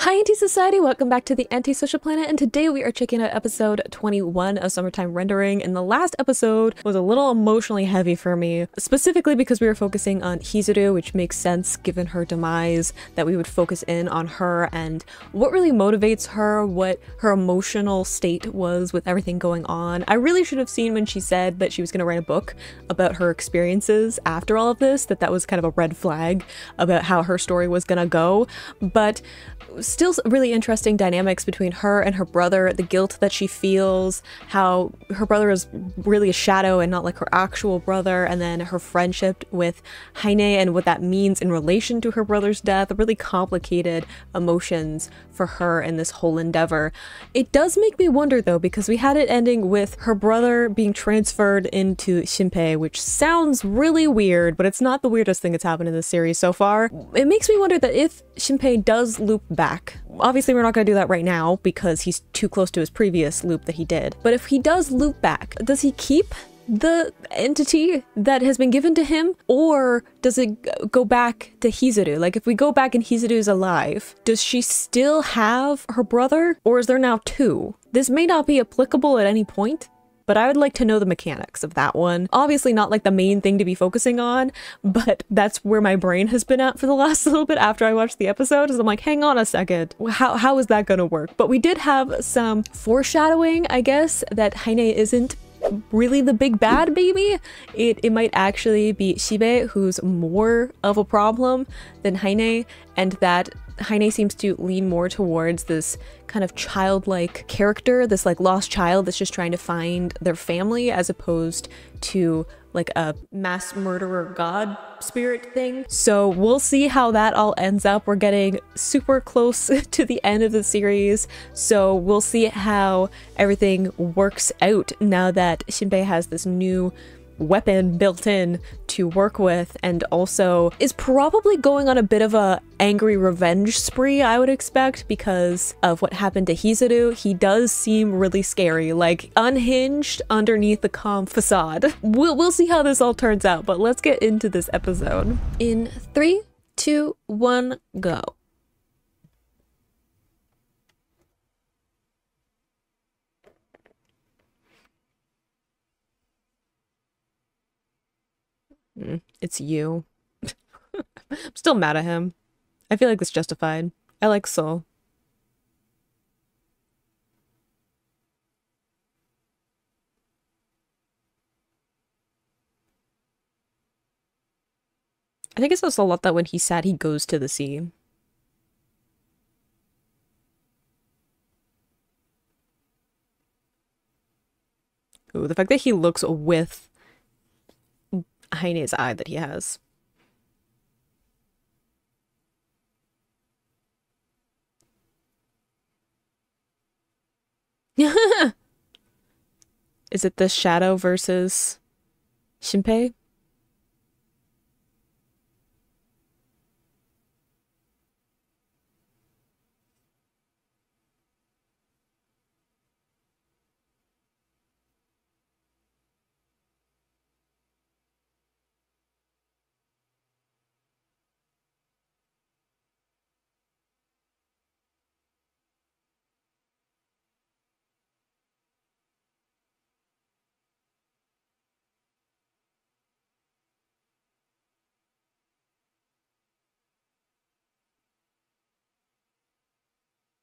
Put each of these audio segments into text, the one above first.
Hi, Anti-Society! Welcome back to the Anti-Social Planet, and today we are checking out episode 21 of Summertime Rendering, and the last episode was a little emotionally heavy for me, specifically because we were focusing on Hizuru, which makes sense given her demise, that we would focus in on her and what really motivates her, what her emotional state was with everything going on. I really should have seen when she said that she was going to write a book about her experiences after all of this, that was kind of a red flag about how her story was going to go, but still really interesting dynamics between her and her brother, the guilt that she feels, how her brother is really a shadow and not like her actual brother, and then her friendship with Heine and what that means in relation to her brother's death. Really complicated emotions for her in this whole endeavor. It does make me wonder though, because we had it ending with her brother being transferred into Shinpei, which sounds really weird, but it's not the weirdest thing that's happened in this series so far. It makes me wonder that if Shinpei does loop back, obviously we're not going to do that right now because he's too close to his previous loop that he did, but if he does loop back, does he keep the entity that has been given to him, or does it go back to Hizuru? Like, if we go back and Hizuru's alive, does she still have her brother, or is there now two? This may not be applicable at any point, but I would like to know the mechanics of that one. Obviously not like the main thing to be focusing on, but that's where my brain has been at for the last little bit after I watched the episode, is I'm like, hang on a second, how is that gonna work? But we did have some foreshadowing, I guess, that Heine isn't really the big bad baby. It might actually be Shibe who's more of a problem than Heine, and that Heine seems to lean more towards this kind of childlike character, this like lost child that's just trying to find their family, as opposed to like a mass murderer god spirit thing. So we'll see how that all ends up. We're getting super close to the end of the series, so we'll see how everything works out now that Shinpei has this new weapon built in to work with, and also is probably going on a bit of a angry revenge spree, I would expect, because of what happened to Hizuru. He does seem really scary, like unhinged underneath the calm facade. We'll see how this all turns out, but let's get into this episode. In 3, 2, 1, go. It's you. I'm still mad at him. I feel like it's justified. I like Soul. I think it's also a lot that when he's sad, he goes to the sea. Ooh, the fact that he looks with Heine's eye that he has. Is it the shadow versus Shinpei?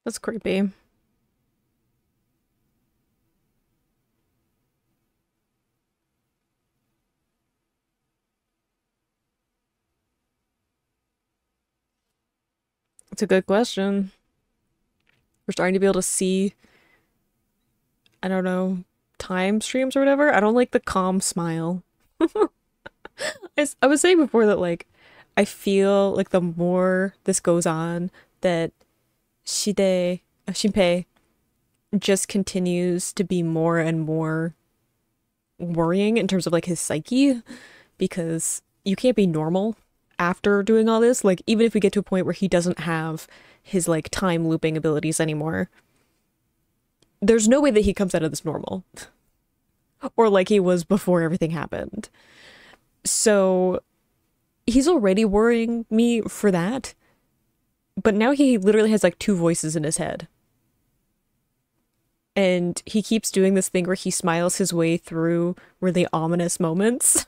That's creepy. It's a good question. We're starting to be able to see, I don't know, time streams or whatever. I don't like the calm smile. I was saying before that, like, I feel like the more this goes on, that Shinpei just continues to be more and more worrying in terms of like his psyche, because you can't be normal after doing all this. Like, even if we get to a point where he doesn't have his like time looping abilities anymore, there's no way that he comes out of this normal or like he was before everything happened. So he's already worrying me for that. But now he literally has like two voices in his head. And he keeps doing this thing where he smiles his way through really ominous moments.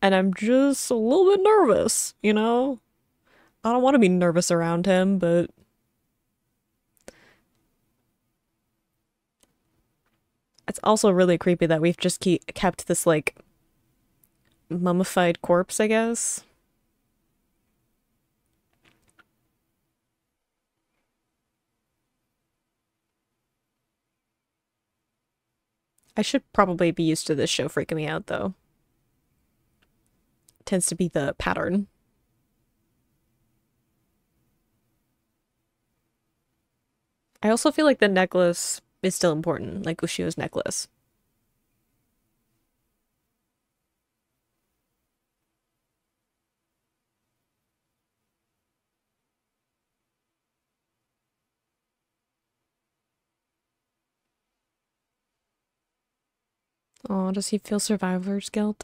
And I'm just a little bit nervous, you know? I don't want to be nervous around him, but it's also really creepy that we've just kept this like mummified corpse, I guess. I should probably be used to this show freaking me out though. Tends to be the pattern. I also feel like the necklace is still important, like Ushio's necklace. Oh, does he feel survivor's guilt?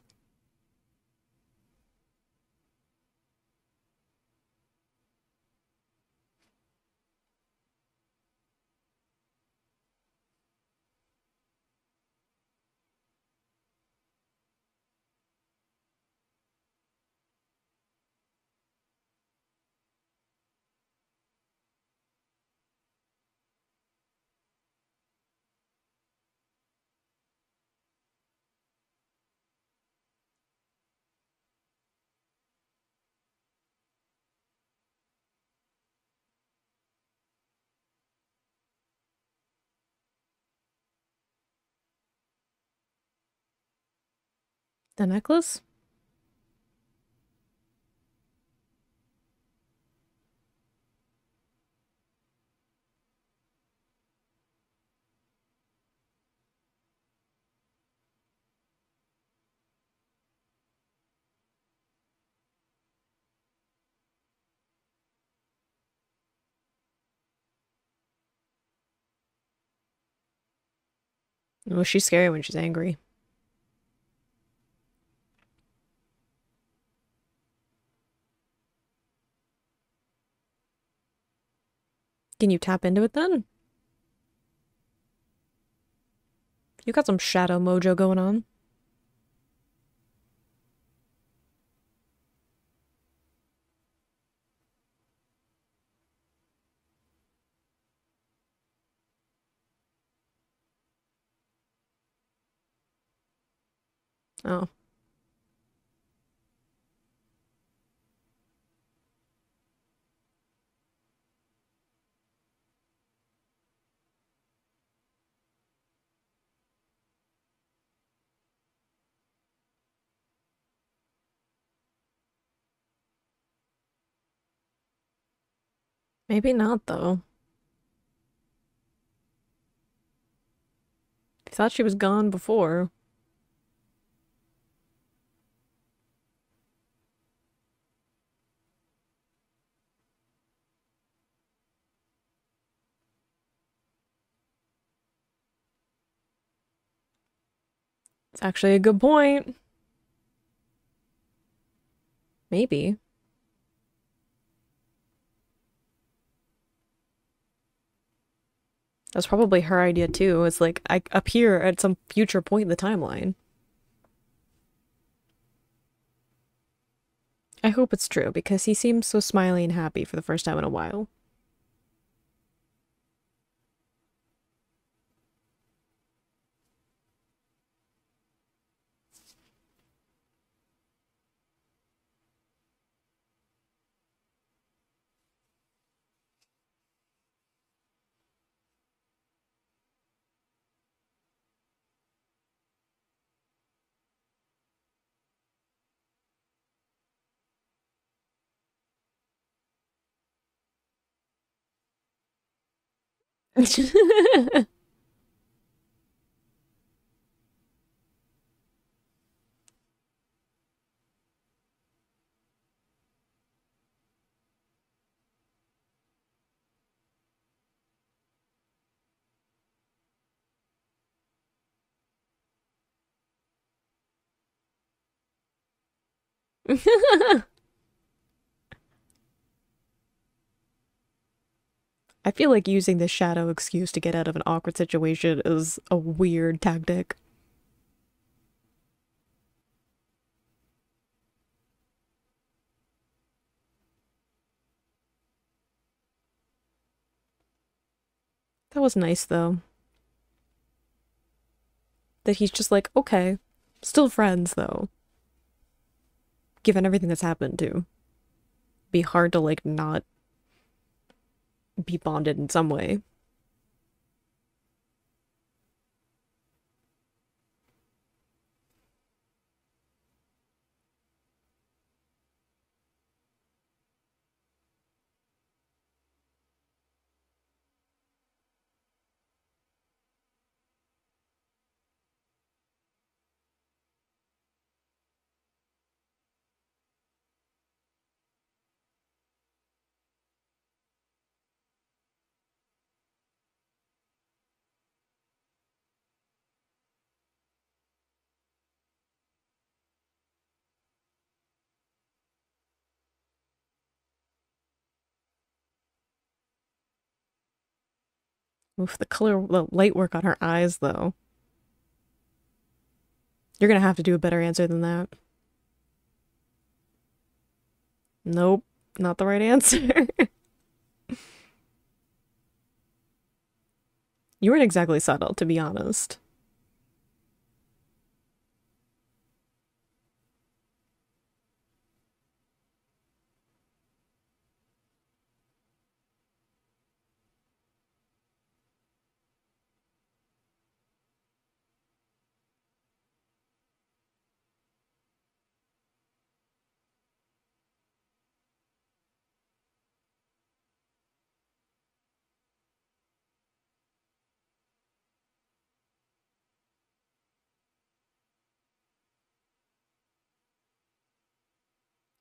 The necklace? Oh, she's scary when she's angry. Can you tap into it then? You got some shadow mojo going on. Oh, maybe not though. I thought she was gone before. It's actually a good point. Maybe. That's probably her idea too. It's like I appear at some future point in the timeline. I hope it's true because he seems so smiley and happy for the first time in a while. I feel like using this shadow excuse to get out of an awkward situation is a weird tactic. That was nice though. That he's just like, okay, still friends though, given everything that's happened too. Be hard to like not be bonded in some way. Oof, the light work on her eyes though. You're gonna have to do a better answer than that. Nope, not the right answer. You weren't exactly subtle, to be honest.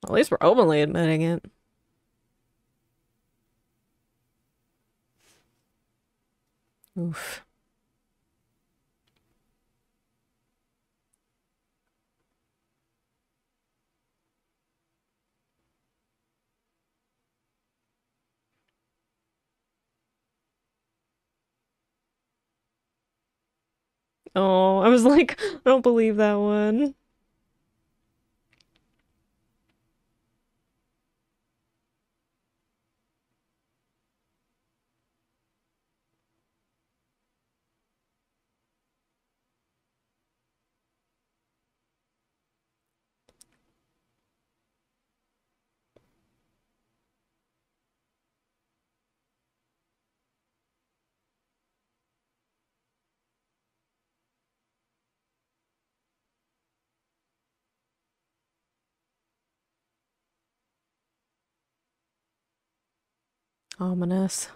At least we're openly admitting it. Oof. Oh, I was like, I don't believe that one. Ominous.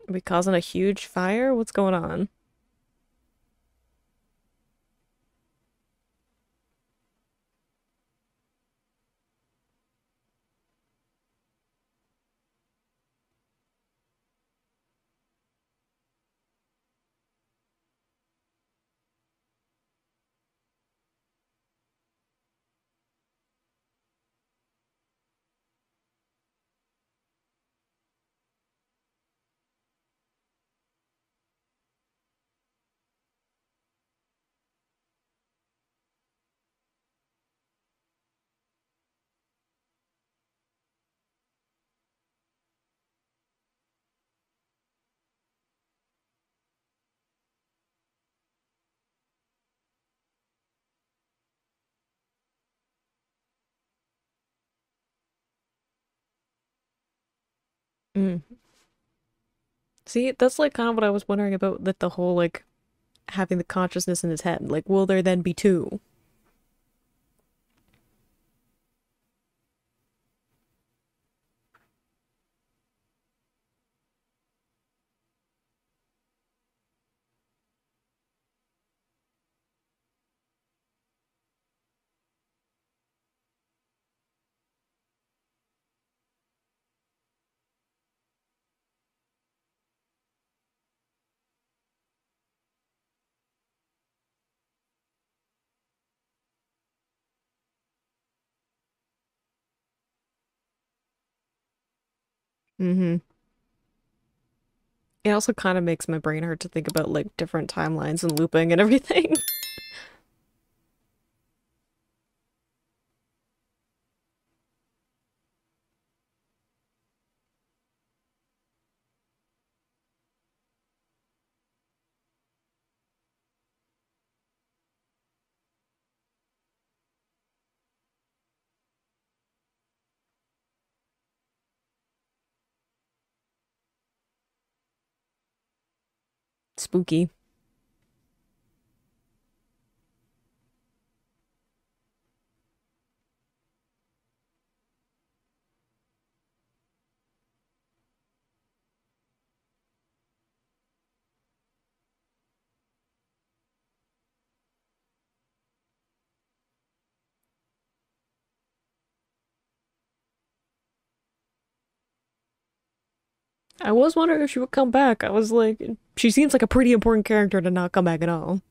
Are we causing a huge fire? What's going on? Mm. See, that's like kind of what I was wondering about that the whole like having the consciousness in his head. Like, will there then be two? Mm-hmm. It also kind of makes my brain hurt to think about like different timelines and looping and everything. Spooky. I was wondering if she would come back. I was like, she seems like a pretty important character to not come back at all.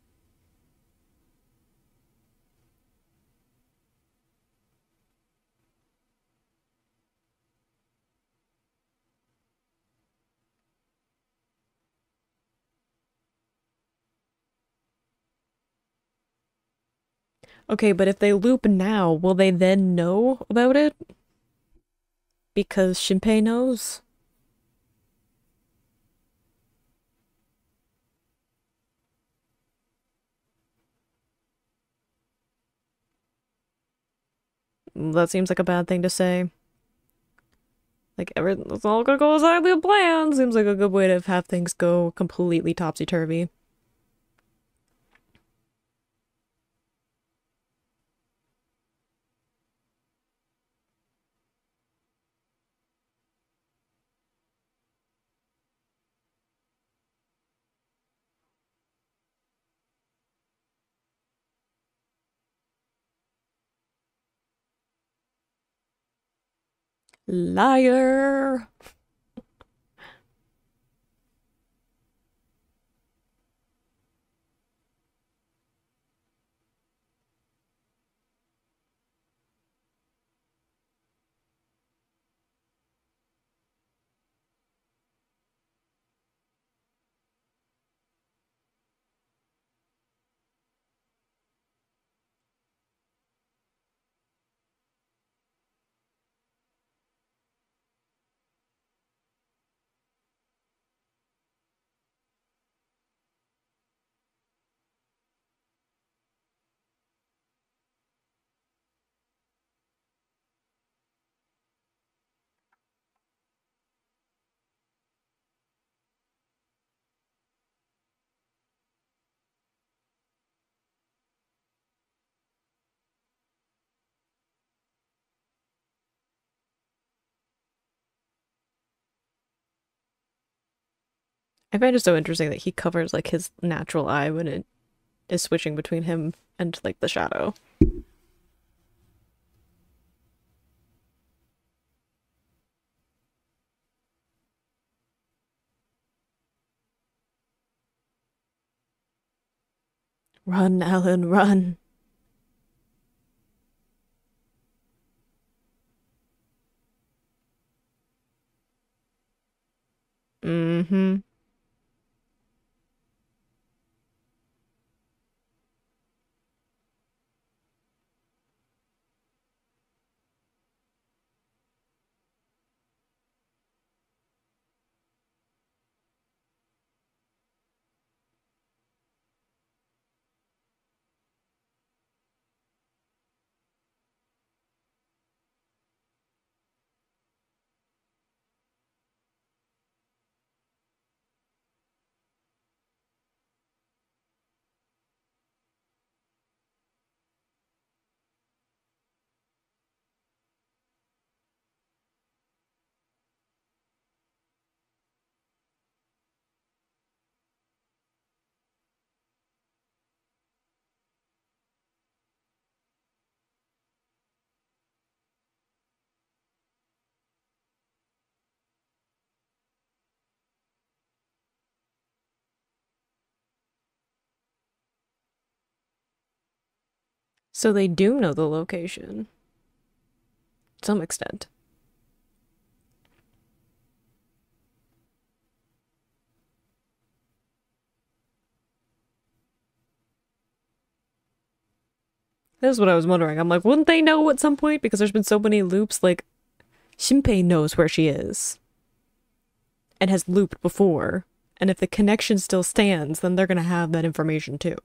Okay, but if they loop now, will they then know about it? Because Shinpei knows? That seems like a bad thing to say. Like, everything's all gonna go exactly as planned. Seems like a good way to have things go completely topsy-turvy. Liar! I find it so interesting that he covers like his natural eye when it is switching between him and like the shadow. Run, Alan, run. Mm-hmm. So they do know the location, to some extent. This is what I was wondering. I'm like, wouldn't they know at some point? Because there's been so many loops, like, Shinpei knows where she is. And has looped before. And if the connection still stands, then they're gonna have that information too.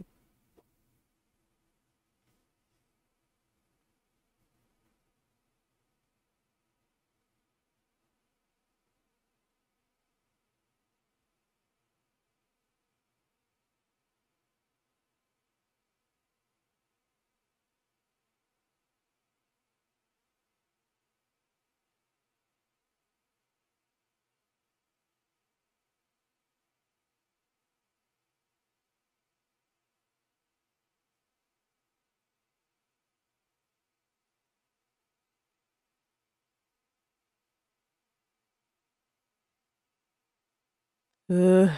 Ugh.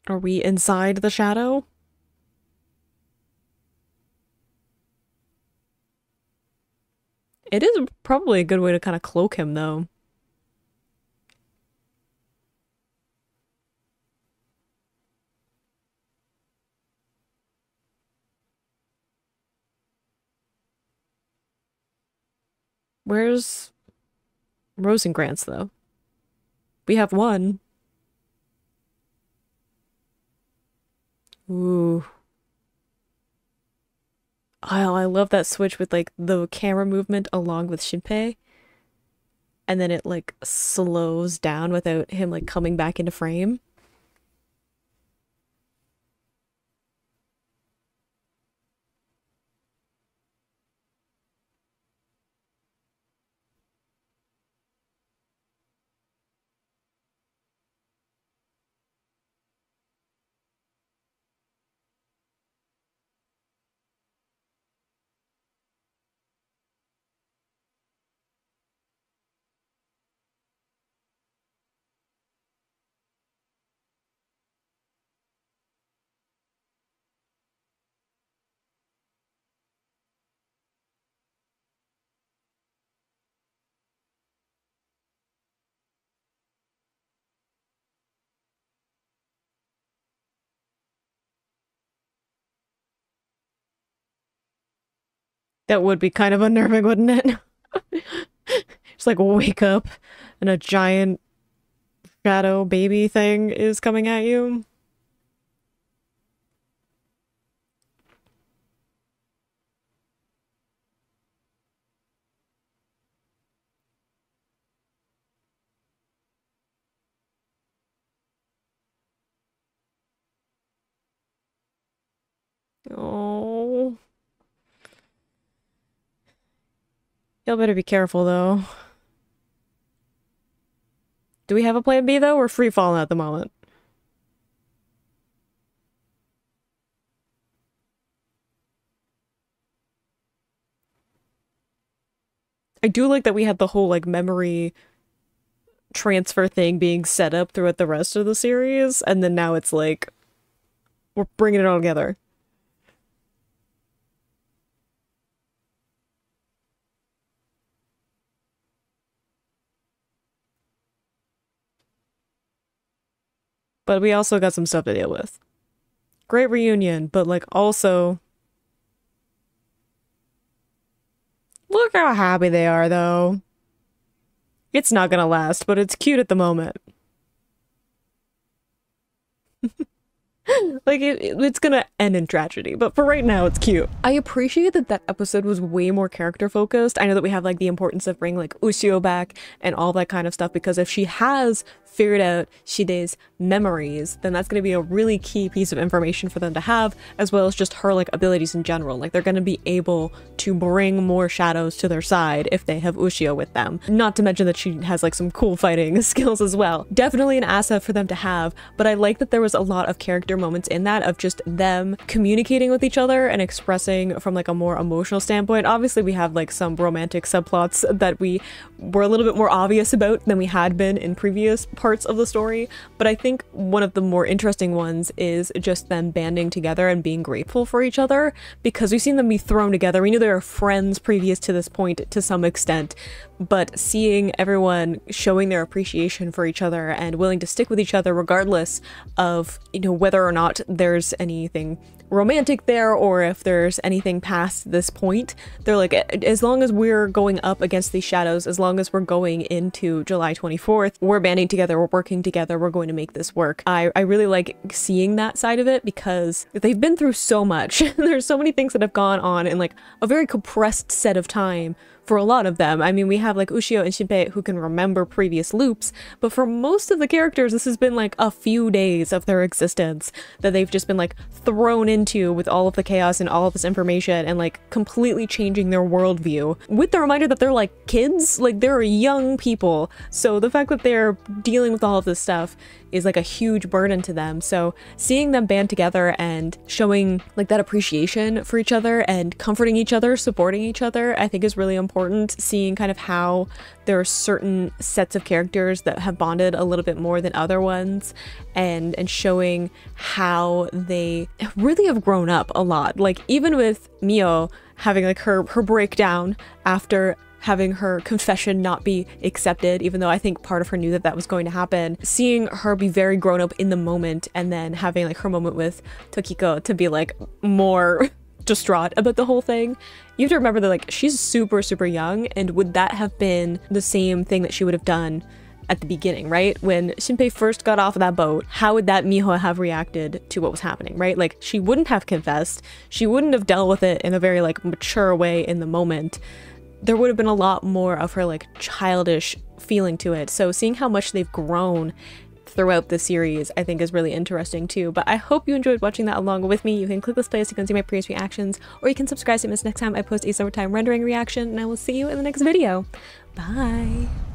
Are we inside the shadow? It is probably a good way to kind of cloak him, though. Where's Rosenkrantz, though? We have one. Ooh. Oh, I love that switch with, like, the camera movement along with Shinpei. And then it, like, slows down without him, like, coming back into frame. That would be kind of unnerving, wouldn't it? Just like wake up and a giant shadow baby thing is coming at you. Oh. Y'all better be careful, though. Do we have a plan B, though? We're free falling at the moment. I do like that we had the whole, like, memory transfer thing being set up throughout the rest of the series, and then now it's like, we're bringing it all together. But we also got some stuff to deal with. Great reunion, but, like, also... Look how happy they are, though. It's not gonna last, but it's cute at the moment. Like, it's gonna end in tragedy, but for right now, it's cute. I appreciate that that episode was way more character focused. I know that we have, like, the importance of bringing, like, Ushio back and all that kind of stuff, because if she has figured out Shide's memories, then that's gonna be a really key piece of information for them to have, as well as just her, like, abilities in general. Like, they're gonna be able to bring more shadows to their side if they have Ushio with them. Not to mention that she has, like, some cool fighting skills as well. Definitely an asset for them to have, but I like that there was a lot of character moments in that of just them communicating with each other and expressing from, like, a more emotional standpoint. Obviously we have, like, some romantic subplots that we we're a little bit more obvious about than we had been in previous parts of the story. But I think one of the more interesting ones is just them banding together and being grateful for each other, because we've seen them be thrown together. We knew they were friends previous to this point to some extent, but seeing everyone showing their appreciation for each other and willing to stick with each other regardless of, you know, whether or not there's anything romantic there or if there's anything past this point. They're like, as long as we're going up against these shadows, as long as we're going into July 24th, we're banding together, we're working together, we're going to make this work. I really like seeing that side of it because they've been through so much. There's so many things that have gone on in like a very compressed set of time for a lot of them. I mean, we have like Ushio and Shinpei who can remember previous loops, but for most of the characters, this has been like a few days of their existence that they've just been like thrown into with all of the chaos and all of this information and like completely changing their worldview with the reminder that they're like kids, like they're young people. So the fact that they're dealing with all of this stuff is like a huge burden to them. So seeing them band together and showing like that appreciation for each other and comforting each other, supporting each other, I think is really important. Seeing kind of how there are certain sets of characters that have bonded a little bit more than other ones, and showing how they really have grown up a lot. Like even with Mio having like her breakdown after having her confession not be accepted, even though I think part of her knew that that was going to happen, seeing her be very grown up in the moment and then having like her moment with Tokiko to be like more distraught about the whole thing. You have to remember that like she's super young, and would that have been the same thing that she would have done at the beginning, right? When Shinpei first got off of that boat, how would that Miho have reacted to what was happening, right? Like she wouldn't have confessed, she wouldn't have dealt with it in a very like mature way in the moment. There would have been a lot more of her like childish feeling to it. So seeing how much they've grown throughout the series I think is really interesting too. But I hope you enjoyed watching that along with me. You can click this playlist, you can see my previous reactions, or you can subscribe to miss next time I post a summertime rendering reaction, and I will see you in the next video. Bye!